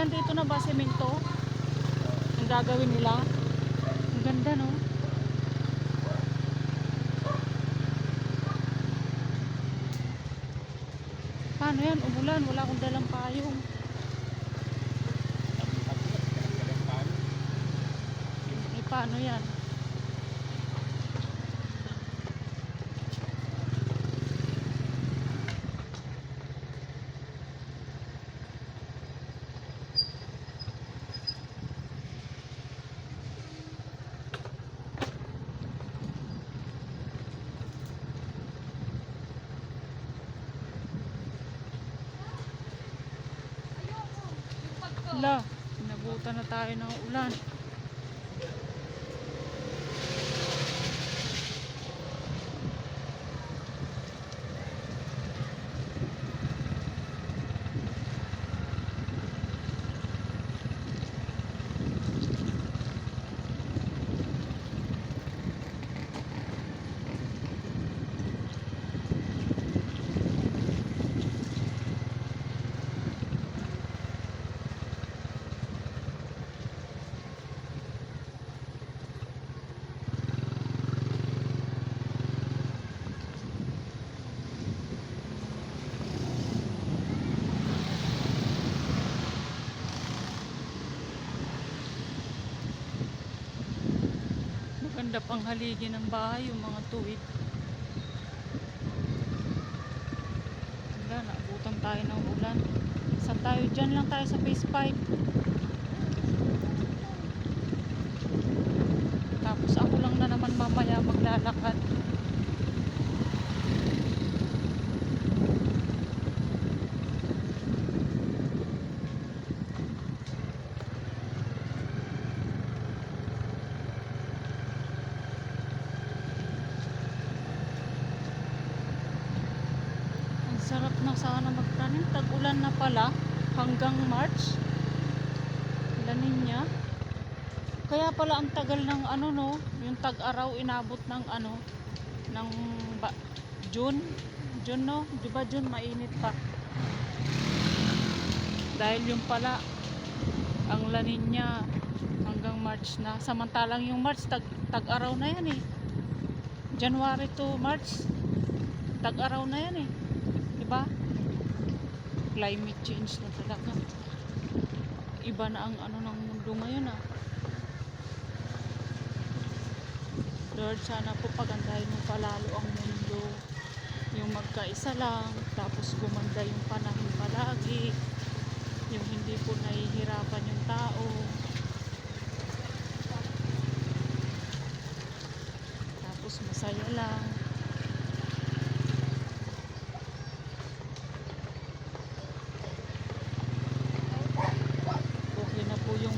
Hanggang dito na ba semento? Ang gagawin nila? Ang ganda, no? Paano yan? Umulan. Wala akong dalang payong. Paano yan? Hala, inabutan na tayo ng ulan. Maganda pang haligi ng bahay yung mga tuwid. Wala, naabutan tayo ng ulan. Saan tayo? Dyan lang tayo sa phase 5. Tapos ako lang na naman mamaya maglalakad. Sarap na sana magtanim. Tag-ulan na pala hanggang March. Lanin niya. Kaya pala ang tagal ng ano, no, yung tag-araw inabot ng ano, ng June. June, no? Di ba June mainit pa? Dahil yung pala ang lanin niya hanggang March na. Samantalang yung March tag-araw na yan eh. January to March tag-araw na yan eh. Diba? Climate change na talaga. Iba na ang ano ng mundo ngayon ah. Lord, sana po pagandahin mo palalo ang mundo. Yung magkaisa lang, tapos gumanda yung panahon palagi. Yung hindi po nahihirapan yung tao. Tapos masaya lang. Yung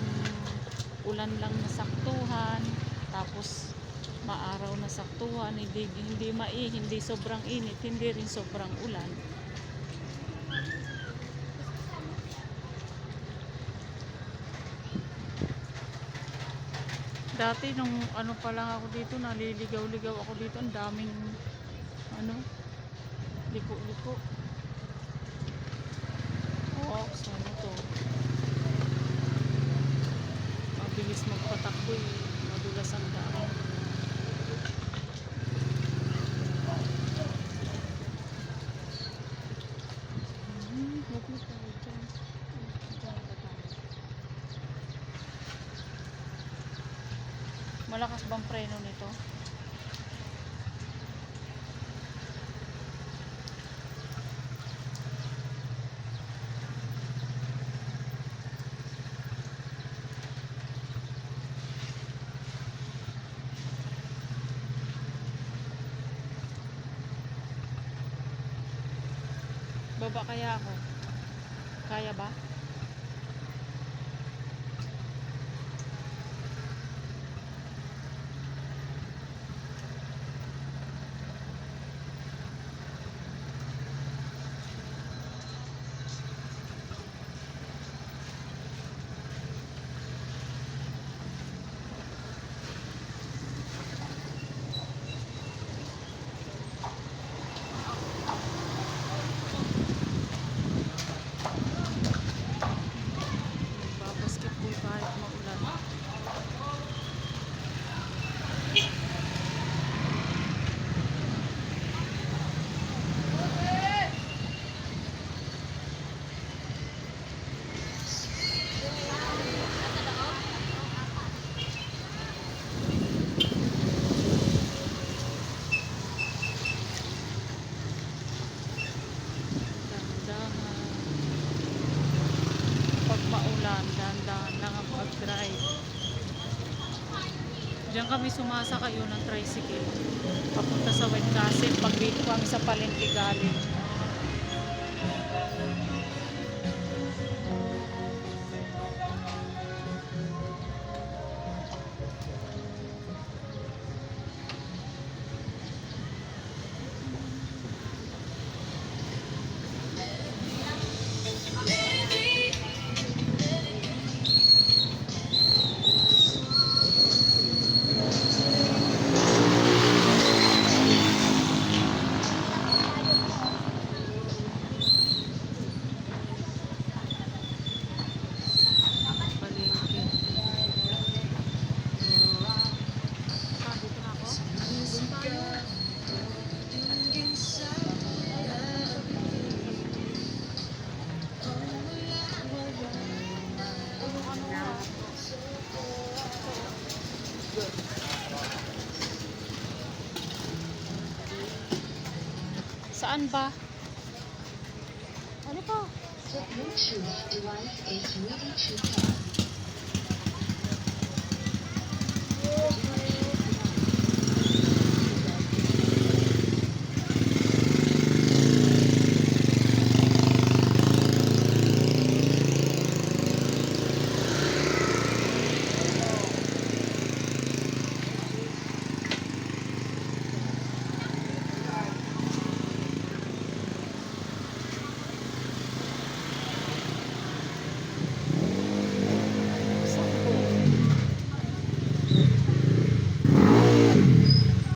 ulan lang na saktuhan, tapos maaraw na saktuhan, hindi sobrang init, hindi rin sobrang ulan. Dati nung ano pa lang ako dito, naliligaw-ligaw ako dito, ang daming ano, liko-liko. Oh, sana to. Bilis magpatakbo eh. Madulas ang daan. Huwag mo tayo dyan. Dyan ba tayo? Malakas bang preno nito? Baba kaya ako? Kaya ba? dahan-dahan lang ang pag-drive. Diyan kami sumasakay yun ng tricycle. Papunta sa White Castle. Pag dito kami sa Palengke galing. Palengke. Dito na ako. Doon tayo. Saan ba? Ano pa? The Bluetooth device is ready to pair.